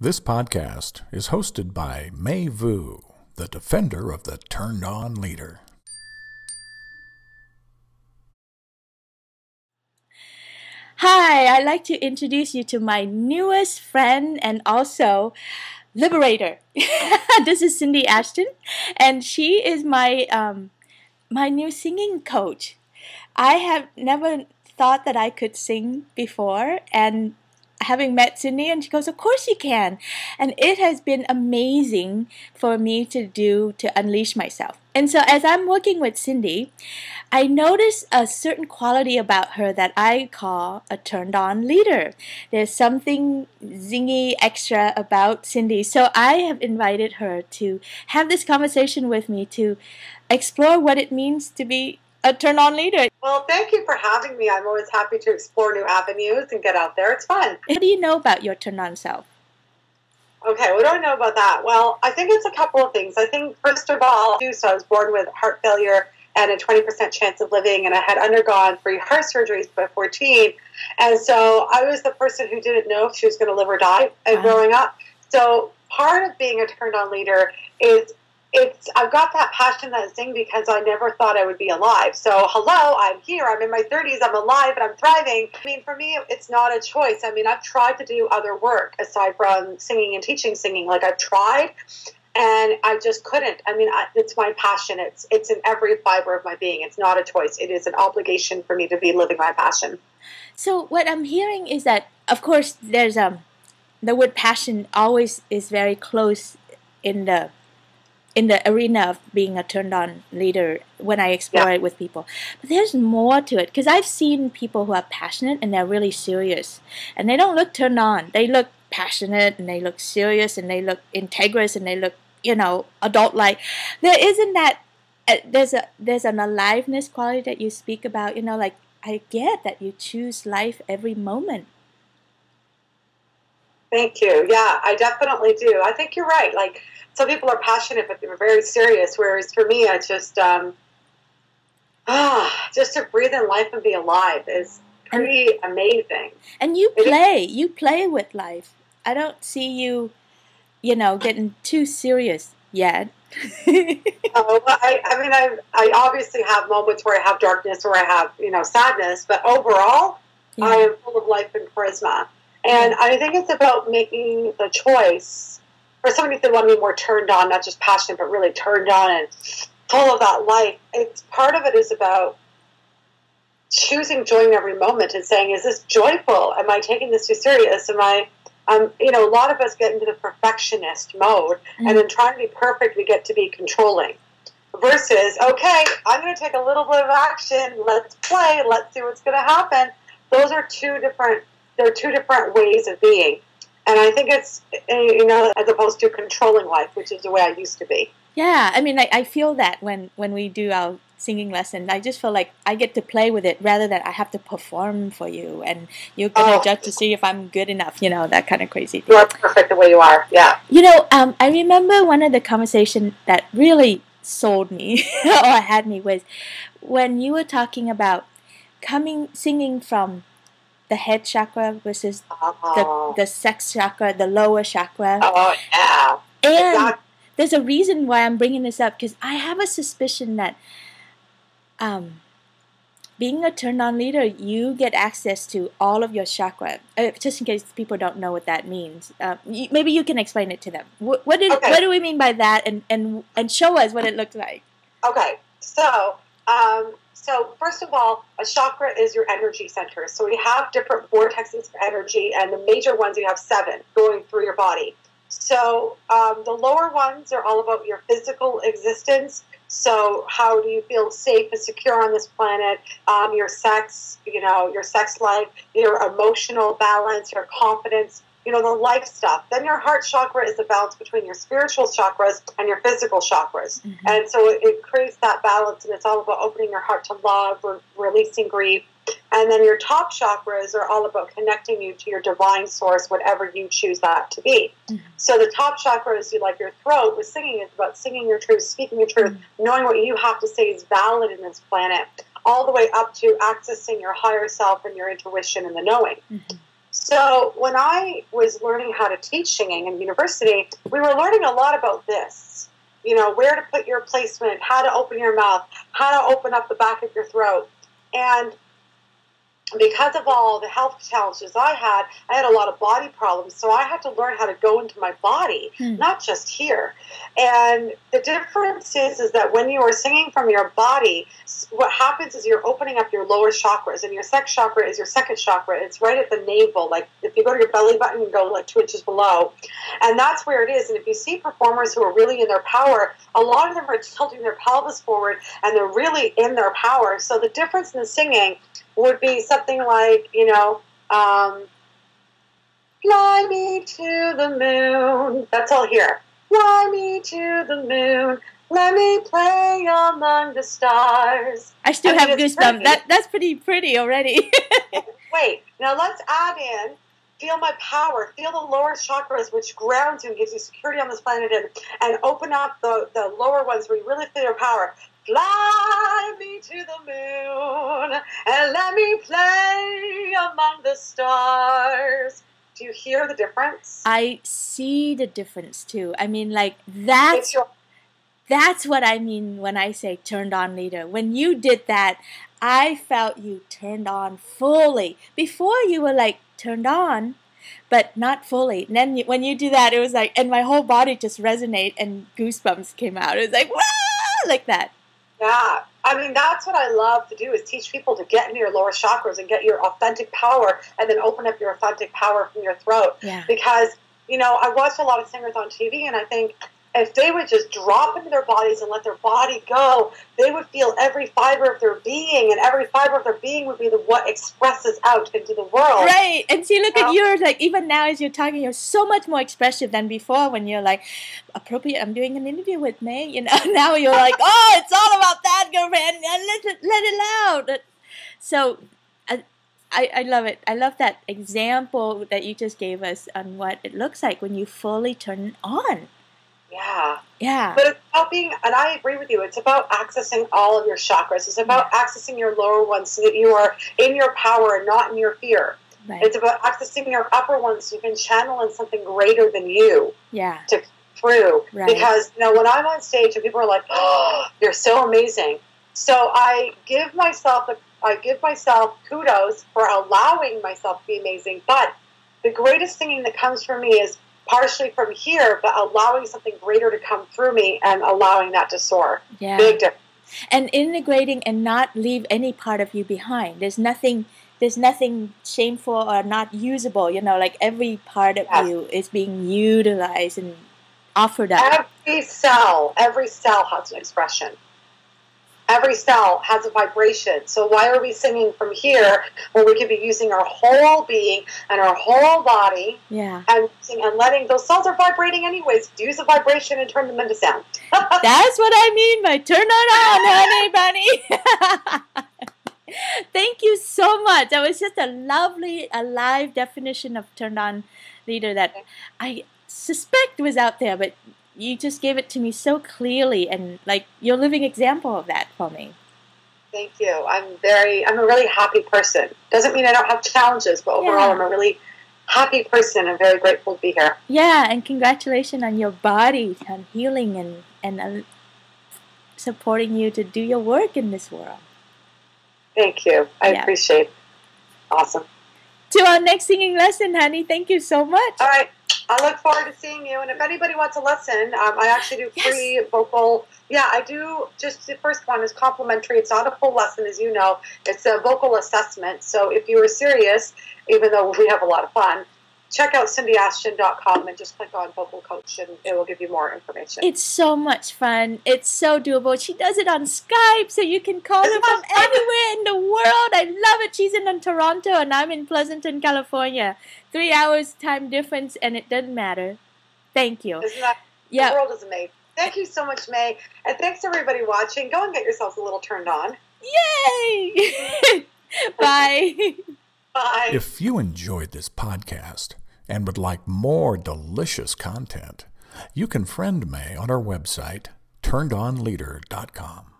This podcast is hosted by Mei Vu, the defender of the turned on leader. Hi, I'd like to introduce you to my newest friend and also liberator. This is Cindy Ashton, and she is my new singing coach. I have never thought that I could sing before, and having met Cindy, and she goes, "Of course you can," and it has been amazing for me to unleash myself. And so, as I'm working with Cindy, I notice a certain quality about her that I call a turned on leader. There's something zingy extra about Cindy. So I have invited her to have this conversation with me to explore what it means to be a turned on leader. Well, thank you for having me. I'm always happy to explore new avenues and get out there. It's fun. What do you know about your turned on self? Okay, what do I know about that? Well, I think it's a couple of things. I think, first of all, so I was born with heart failure and a 20% chance of living, and I had undergone 3 heart surgeries by 14. And so I was the person who didn't know if she was going to live or die growing up. So part of being a turned-on leader is I've got that passion, that zing, because I never thought I would be alive. So, hello, I'm here. I'm in my 30s. I'm alive, and I'm thriving. I mean, for me, it's not a choice. I mean, I've tried to do other work aside from singing and teaching singing. Like, I've tried, and I just couldn't. I mean, it's my passion. It's in every fiber of my being. It's not a choice. It is an obligation for me to be living my passion. So what I'm hearing is that, of course, there's the word passion always is very close in the arena of being a turned-on leader when I explore it with people. But there's more to it, because I've seen people who are passionate and they're really serious. And they don't look turned on. They look passionate and they look serious and they look integrous and they look, adult-like. There isn't that, there's an aliveness quality that you speak about, like, I get that you choose life every moment. Thank you. Yeah, I definitely do. I think you're right. Like, some people are passionate, but they're very serious. Whereas for me, I just to breathe in life and be alive is pretty amazing. And you play with life. I don't see you, getting too serious yet. I obviously have moments where I have darkness, where I have, sadness, but overall, I am full of life and charisma. And I think it's about making the choice. For somebody if they want to be more turned on, not just passionate, but really turned on and full of that life. It's part of it is about choosing joy in every moment and saying, is this joyful? Am I taking this too serious? A lot of us get into the perfectionist mode, and in trying to be perfect, we get to be controlling. Versus, okay, I'm going to take a little bit of action. Let's play. Let's see what's going to happen. Those are two different ways of being. And I think it's, as opposed to controlling life, which is the way I used to be. Yeah, I mean, I feel that when we do our singing lesson, I just feel like I get to play with it rather than I have to perform for you and you're going to judge to see if I'm good enough, that kind of crazy thing. You're perfect the way you are, yeah. I remember one of the conversations that really sold me or had me was when you were talking about singing from the head chakra versus the sex chakra, the lower chakra. Oh, yeah. And there's a reason why I'm bringing this up, because I have a suspicion that being a turned-on leader, you get access to all of your chakra. Just in case people don't know what that means. Maybe you can explain it to them. What do we mean by that? And show us what it looks like. Okay. So first of all, a chakra is your energy center. So we have different vortexes of energy, and the major ones, you have 7 going through your body. So the lower ones are all about your physical existence. So how do you feel safe and secure on this planet? Your sex, your sex life, your emotional balance, your confidence, the life stuff. Then your heart chakra is the balance between your spiritual chakras and your physical chakras. Mm-hmm. And so it creates that balance, and it's all about opening your heart to love, releasing grief. And then your top chakras are all about connecting you to your divine source, whatever you choose that to be. Mm-hmm. So the top chakra is like your throat with singing. It's about singing your truth, speaking your truth, knowing what you have to say is valid in this planet, all the way up to accessing your higher self and your intuition and the knowing. Mm-hmm. So when I was learning how to teach singing in university, we were learning a lot about this. You know, where to put your placement, how to open your mouth, how to open up the back of your throat. And because of all the health challenges I had a lot of body problems. So I had to learn how to go into my body, not just here. And the difference is that when you are singing from your body, what happens is you're opening up your lower chakras, and your sex chakra is your second chakra. It's right at the navel. Like if you go to your belly button and go like 2 inches below, and that's where it is. And if you see performers who are really in their power, a lot of them are tilting their pelvis forward, and they're really in their power. So the difference in the singing would be something like, you know, fly me to the moon. That's all here. Fly me to the moon. Let me play among the stars. I still have goosebumps. That's pretty already. Wait, now let's add in, feel my power. Feel the lower chakras, which grounds you and gives you security on this planet, and open up the lower ones where you really feel your power. Fly me to the moon and let me play among the stars. Do you hear the difference? I see the difference too. I mean, like that's what I mean when I say turned on leader. When you did that, I felt you turned on fully. Before you were like turned on, but not fully. And then when you do that, it was like, and my whole body just resonate and goosebumps came out. It was like, wow, like that. Yeah, I mean, that's what I love to do, is teach people to get into your lower chakras and get your authentic power, and then open up your authentic power from your throat. Yeah. Because, you know, I watch a lot of singers on TV, and I think if they would just drop into their bodies and let their body go, they would feel every fiber of their being, and every fiber of their being would be what expresses out into the world. Right. And see, look at yours, like even now as you're talking, you're so much more expressive than before when you're like, appropriate, I'm doing an interview with May, you know, now you're like, oh, it's all about that, girlfriend, and let it out. So I love it. I love that example that you just gave us on what it looks like when you fully turn on. Yeah. Yeah. But it's about being, and I agree with you, it's about accessing all of your chakras. It's about accessing your lower ones so that you are in your power and not in your fear. Right. It's about accessing your upper ones so you can channel in something greater than you. Yeah. To come through. Right. Because, you know, when I'm on stage and people are like, oh, you're so amazing. So I give myself kudos for allowing myself to be amazing. But the greatest singing that comes from me is partially from here, but allowing something greater to come through me and allowing that to soar. Yeah. Big difference. And integrating and not leave any part of you behind. There's nothing shameful or not usable. You know, like every part of you is being utilized and offered up. Every cell has an expression. Every cell has a vibration. So why are we singing from here when we could be using our whole being and our whole body and letting those cells are vibrating anyways. Use a vibration and turn them into sound. That's what I mean by turn it on, honey bunny. Thank you so much. That was just a lovely, alive definition of turned on leader that I suspect was out there, but you just gave it to me so clearly, and like you're a living example of that for me. Thank you. I'm a really happy person. Doesn't mean I don't have challenges, but overall I'm a really happy person. I'm very grateful to be here. Yeah, and congratulations on your body, on healing and supporting you to do your work in this world. Thank you. I appreciate it. Awesome. To our next singing lesson, honey. Thank you so much. All right. I look forward to seeing you. And if anybody wants a lesson, I actually do free vocal. Yeah, I do. Just the first one is complimentary. It's not a full lesson, as you know. It's a vocal assessment. So if you are serious, even though we have a lot of fun, check out cindyashton.com and just click on vocal coach, and it will give you more information. It's so much fun. It's so doable. She does it on Skype, so you can call her from anywhere in the world. I love it. She's in Toronto, and I'm in Pleasanton, California. 3 hours time difference, and it doesn't matter. Thank you. Isn't that, the world is amazing. Thank you so much, May. And thanks to everybody watching. Go and get yourselves a little turned on. Yay! Bye. Bye. If you enjoyed this podcast and would like more delicious content, you can friend May on our website, turnedonleader.com.